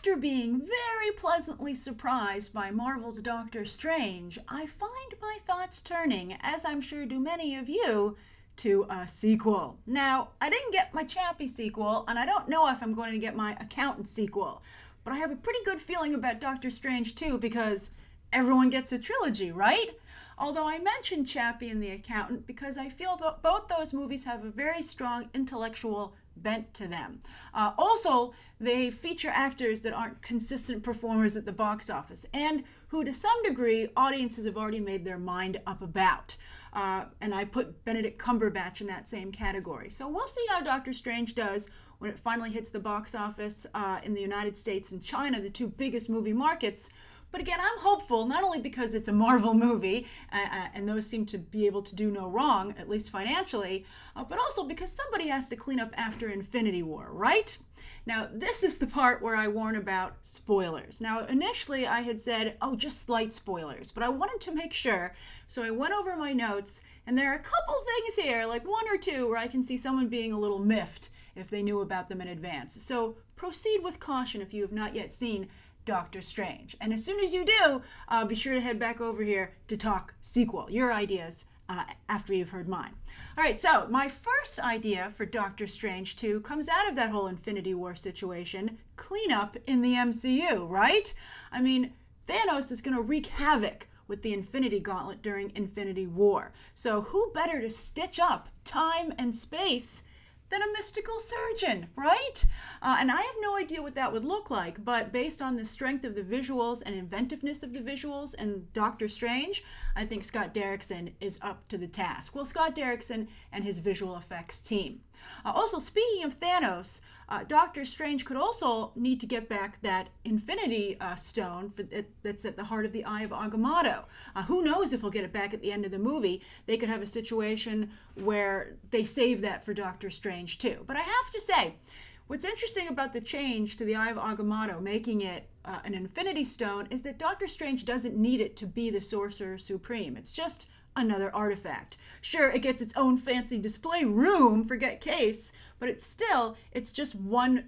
after being very pleasantly surprised by Marvel's Doctor Strange, I find my thoughts turning, as I'm sure do many of you, to a sequel. Now, I didn't get my Chappie sequel, and I don't know if I'm going to get my Accountant sequel, but I have a pretty good feeling about Doctor Strange 2 because everyone gets a trilogy, right? Although I mentioned Chappie and the Accountant because I feel that both those movies have a very strong intellectual bent to them. Also, they feature actors that aren't consistent performers at the box office and who, to some degree, audiences have already made their mind up about. And I put Benedict Cumberbatch in that same category. So we'll see how Doctor Strange does when it finally hits the box office in the United States and China, the two biggest movie markets. But again, I'm hopeful, not only because it's a Marvel movie, and those seem to be able to do no wrong, at least financially, but also because somebody has to clean up after Infinity War, right? Now, this is the part where I warn about spoilers. Now, initially I had said, oh, just slight spoilers, but I wanted to make sure, so I went over my notes, and there are a couple things here, like one or two, where I can see someone being a little miffed if they knew about them in advance. So proceed with caution if you have not yet seen Doctor Strange. And as soon as you do, be sure to head back over here to talk sequel, your ideas after you've heard mine. All right, so my first idea for Doctor Strange 2 comes out of that whole Infinity War situation, cleanup in the MCU, right? I mean, Thanos is going to wreak havoc with the Infinity Gauntlet during Infinity War. So who better to stitch up time and space than a mystical surgeon, right? And I have no idea what that would look like, but based on the strength of the visuals and inventiveness of the visuals and Doctor Strange, I think Scott Derrickson is up to the task. Well, Scott Derrickson and his visual effects team. Also, speaking of Thanos, Doctor Strange could also need to get back that Infinity Stone that's at the heart of the Eye of Agamotto. Who knows if he'll get it back at the end of the movie? They could have a situation where they save that for Doctor Strange too. But I have to say, what's interesting about the change to the Eye of Agamotto, making it an Infinity Stone, is that Doctor Strange doesn't need it to be the Sorcerer Supreme. It's just another artifact. Sure, it gets its own fancy display room, forget case, but it's just one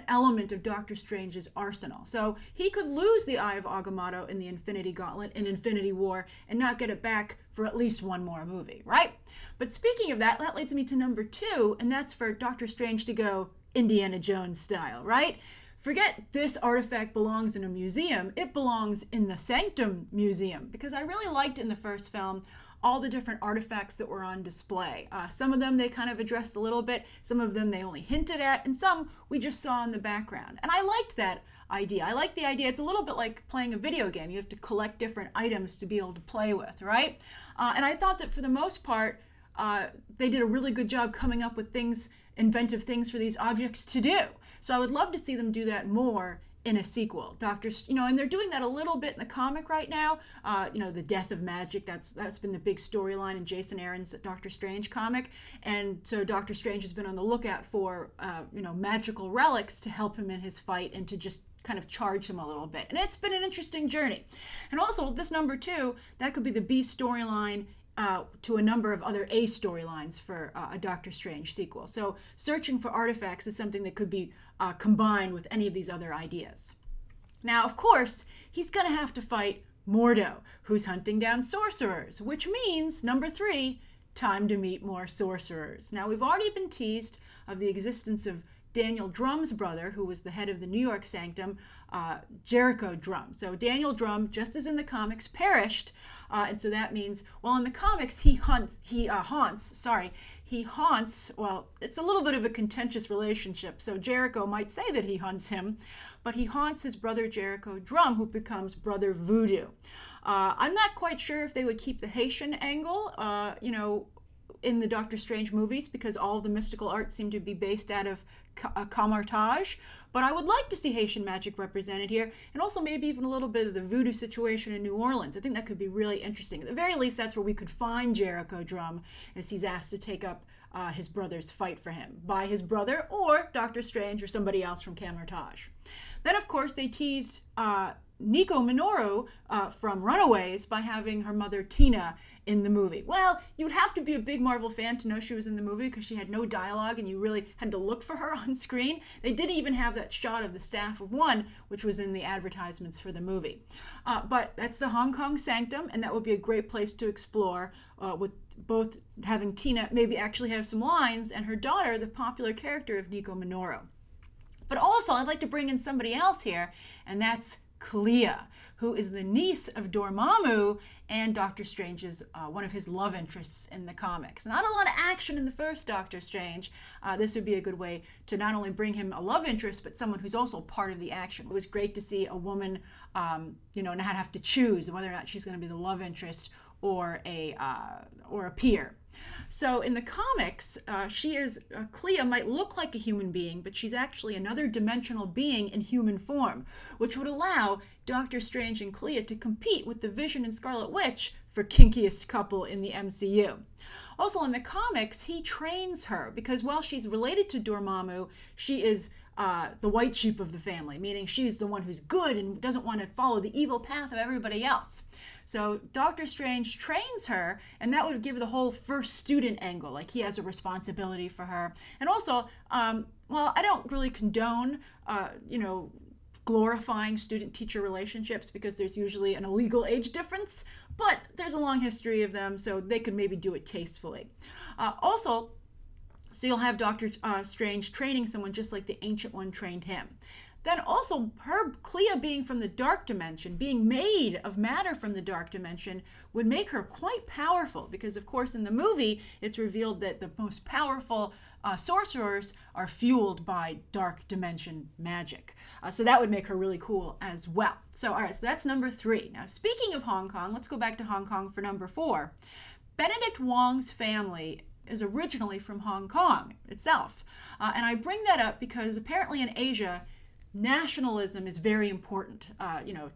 element of Doctor Strange's arsenal. So he could lose the Eye of Agamotto in the Infinity Gauntlet in Infinity War and not get it back for at least one more movie, right? But speaking of that, that leads me to number 2, and that's for Doctor Strange to go Indiana Jones style, right? Forget this artifact belongs in a museum. It belongs in the Sanctum Museum, because I really liked in the first film all the different artifacts that were on display. Some of them they kind of addressed a little bit, some of them they only hinted at, and some we just saw in the background. And I liked that idea. I like the idea. It's a little bit like playing a video game. You have to collect different items to be able to play with, right? And I thought that for the most part, they did a really good job coming up with things, inventive things for these objects to do. So I would love to see them do that more in a sequel. And they're doing that a little bit in the comic right now. The death of magic, that's been the big storyline in Jason Aaron's Doctor Strange comic. And so Doctor Strange has been on the lookout for, magical relics to help him in his fight and to just kind of charge him a little bit. And it's been an interesting journey. And also this number 2, that could be the B storyline to a number of other A storylines for a Doctor Strange sequel. So searching for artifacts is something that could be combined with any of these other ideas. Now, of course, he's going to have to fight Mordo, who's hunting down sorcerers, which means, number 3, time to meet more sorcerers. Now, we've already been teased of the existence of Daniel Drumm's brother, who was the head of the New York Sanctum, Jericho Drumm. So Daniel Drumm, just as in the comics, perished, and so that means, well, in the comics, he haunts, well, it's a little bit of a contentious relationship, so Jericho might say that he hunts him, but he haunts his brother Jericho Drumm, who becomes Brother Voodoo. I'm not quite sure if they would keep the Haitian angle, in the Doctor Strange movies, because all of the mystical arts seem to be based out of Camartage, but I would like to see Haitian magic represented here, and also maybe even a little bit of the voodoo situation in New Orleans. I think that could be really interesting. At the very least, that's where we could find Jericho Drumm, as he's asked to take up his brother's fight for him by his brother or Doctor Strange or somebody else from Camartage. Then, of course, they teased Nico Minoru from Runaways by having her mother Tina in the movie. Well, you'd have to be a big Marvel fan to know she was in the movie because she had no dialogue and you really had to look for her on screen. They did even have that shot of the staff of one, which was in the advertisements for the movie. But that's the Hong Kong Sanctum, and that would be a great place to explore with both having Tina maybe actually have some lines and her daughter, the popular character of Nico Minoru. But also, I'd like to bring in somebody else here, and that's Clea, who is the niece of Dormammu and Doctor Strange's one of his love interests in the comics. Not a lot of action in the first Doctor Strange. This would be a good way to not only bring him a love interest, but someone who's also part of the action. It was great to see a woman, not have to choose whether or not she's going to be the love interest or a peer. So in the comics, Clea might look like a human being, but she's actually another dimensional being in human form, which would allow Doctor Strange and Clea to compete with the Vision and Scarlet Witch for kinkiest couple in the MCU. Also in the comics, he trains her because while she's related to Dormammu, she is the white sheep of the family, meaning she's the one who's good and doesn't want to follow the evil path of everybody else. So Doctor Strange trains her, and that would give the whole first student angle, like he has a responsibility for her. And also, I don't really condone, glorifying student-teacher relationships because there's usually an illegal age difference, but there's a long history of them, so they could maybe do it tastefully. So you'll have Doctor Strange training someone just like the Ancient One trained him. Then also, Clea being from the Dark Dimension, being made of matter from the Dark Dimension, would make her quite powerful because, of course, in the movie, it's revealed that the most powerful sorcerers are fueled by Dark Dimension magic. So that would make her really cool as well. So, all right, so that's number 3. Now, speaking of Hong Kong, let's go back to Hong Kong for number 4. Benedict Wong's family is originally from Hong Kong itself. And I bring that up because apparently in Asia, nationalism is very important.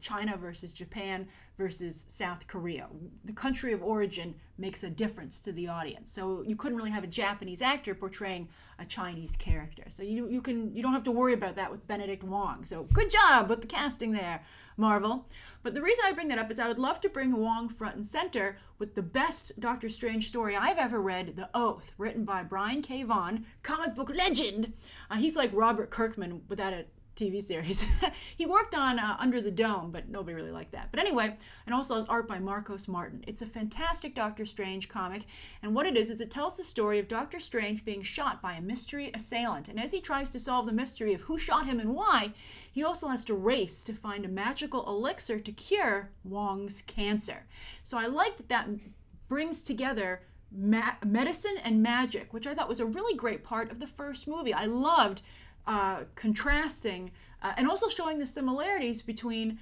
China versus Japan versus South Korea. The country of origin makes a difference to the audience. So you couldn't really have a Japanese actor portraying a Chinese character. So you don't have to worry about that with Benedict Wong. So good job with the casting there, Marvel. But the reason I bring that up is I would love to bring Wong front and center with the best Doctor Strange story I've ever read, The Oath, written by Brian K. Vaughan, comic book legend. He's like Robert Kirkman without a TV series. He worked on Under the Dome, but nobody really liked that. But anyway, and also art by Marcos Martin. It's a fantastic Doctor Strange comic, and what it is it tells the story of Doctor Strange being shot by a mystery assailant. And as he tries to solve the mystery of who shot him and why, he also has to race to find a magical elixir to cure Wong's cancer. So I like that brings together medicine and magic, which I thought was a really great part of the first movie. I loved contrasting and also showing the similarities between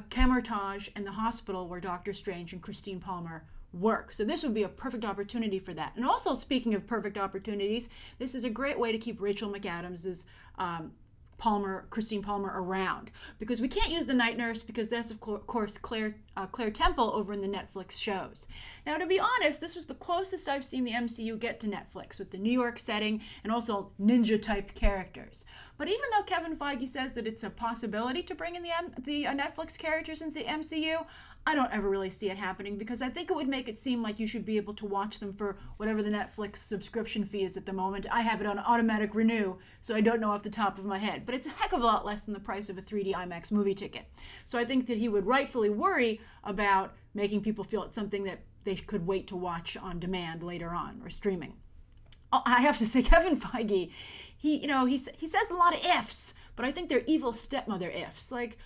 Camertage and the hospital where Doctor Strange and Christine Palmer work. So this would be a perfect opportunity for that. And also, speaking of perfect opportunities, this is a great way to keep Rachel McAdams' Christine Palmer around, because we can't use the night nurse because that's of course Claire Temple over in the Netflix shows. Now, to be honest, this was the closest I've seen the MCU get to Netflix with the New York setting and also ninja type characters. But even though Kevin Feige says that it's a possibility to bring in the Netflix characters into the MCU, I don't ever really see it happening because I think it would make it seem like you should be able to watch them for whatever the Netflix subscription fee is at the moment. I have it on automatic renew, so I don't know off the top of my head. But it's a heck of a lot less than the price of a 3D IMAX movie ticket. So I think that he would rightfully worry about making people feel it's something that they could wait to watch on demand later on or streaming. Oh, I have to say, Kevin Feige, he says a lot of ifs, but I think they're evil stepmother ifs. Like,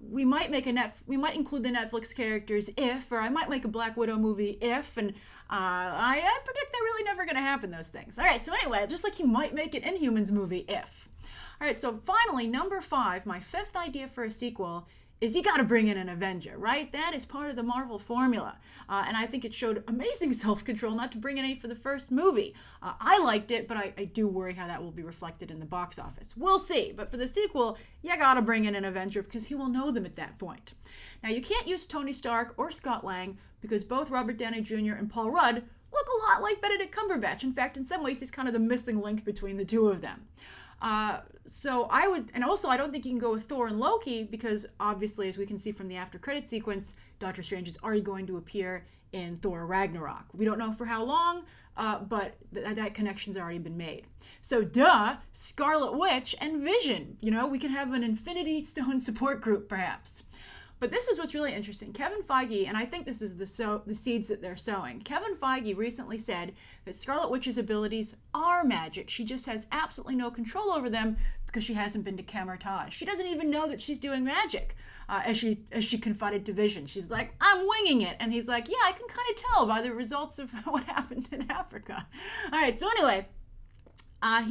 we might include the Netflix characters if, or I might make a Black Widow movie if, and I predict they're really never going to happen, those things. All right, so anyway, just like you might make an Inhumans movie if. All right, so finally, number 5, my 5th idea for a sequel is you got to bring in an Avenger, right? That is part of the Marvel formula. And I think it showed amazing self-control not to bring in any for the first movie. I liked it, but I do worry how that will be reflected in the box office. We'll see. But for the sequel, you got to bring in an Avenger because he will know them at that point. Now, you can't use Tony Stark or Scott Lang because both Robert Downey Jr. and Paul Rudd look a lot like Benedict Cumberbatch. In fact, in some ways, he's kind of the missing link between the two of them. So I would, and also I don't think you can go with Thor and Loki because obviously, as we can see from the after credit sequence, Doctor Strange is already going to appear in Thor Ragnarok. We don't know for how long, but that connection's already been made. So Scarlet Witch and Vision. You know, we can have an Infinity Stone support group perhaps. But this is what's really interesting. Kevin Feige, and I think this is the seeds that they're sowing. Kevin Feige recently said that Scarlet Witch's abilities are magic. She just has absolutely no control over them because she hasn't been to Camartage. She doesn't even know that she's doing magic. As she confided to Vision, she's like, "I'm winging it," and he's like, "Yeah, I can kind of tell by the results of what happened in Africa." All right, so anyway.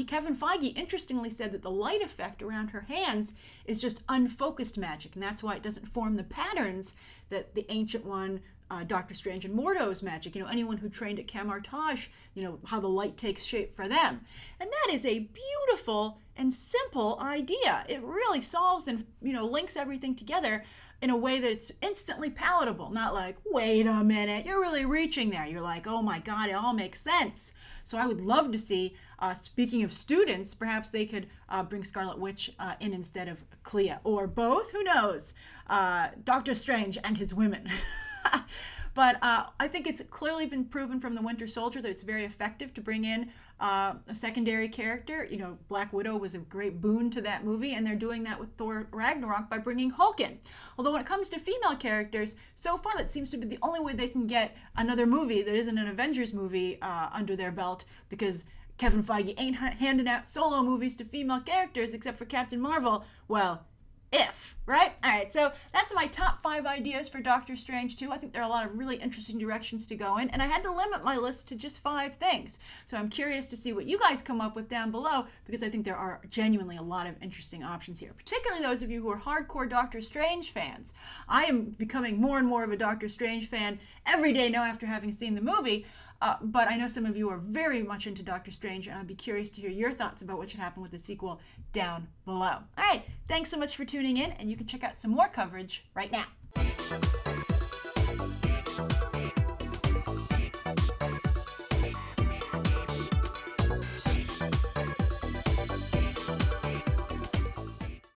Kevin Feige interestingly said that the light effect around her hands is just unfocused magic, and that's why it doesn't form the patterns that the Ancient One, Doctor Strange, and Mordo's magic. You know, anyone who trained at Camartage, you know, how the light takes shape for them. And that is a beautiful and simple idea. It really solves and, you know, links everything together in a way that it's instantly palatable, not like, wait a minute, you're really reaching there. You're like, oh my God, it all makes sense. So I would love to see, speaking of students, perhaps they could bring Scarlet Witch in instead of Clea, or both, who knows? Doctor Strange and his women. But I think it's clearly been proven from the Winter Soldier that it's very effective to bring in a secondary character. You know, Black Widow was a great boon to that movie, and they're doing that with Thor Ragnarok by bringing Hulk in. Although when it comes to female characters, so far that seems to be the only way they can get another movie that isn't an Avengers movie under their belt, because Kevin Feige ain't handing out solo movies to female characters except for Captain Marvel. Well, right? All right, so that's my top 5 ideas for Doctor Strange 2. I think there are a lot of really interesting directions to go in, and I had to limit my list to just 5 things. So I'm curious to see what you guys come up with down below, because I think there are genuinely a lot of interesting options here, particularly those of you who are hardcore Doctor Strange fans. I am becoming more and more of a Doctor Strange fan every day now after having seen the movie. But I know some of you are very much into Doctor Strange, and I'd be curious to hear your thoughts about what should happen with the sequel down below. All right, thanks so much for tuning in, and you can check out some more coverage right now.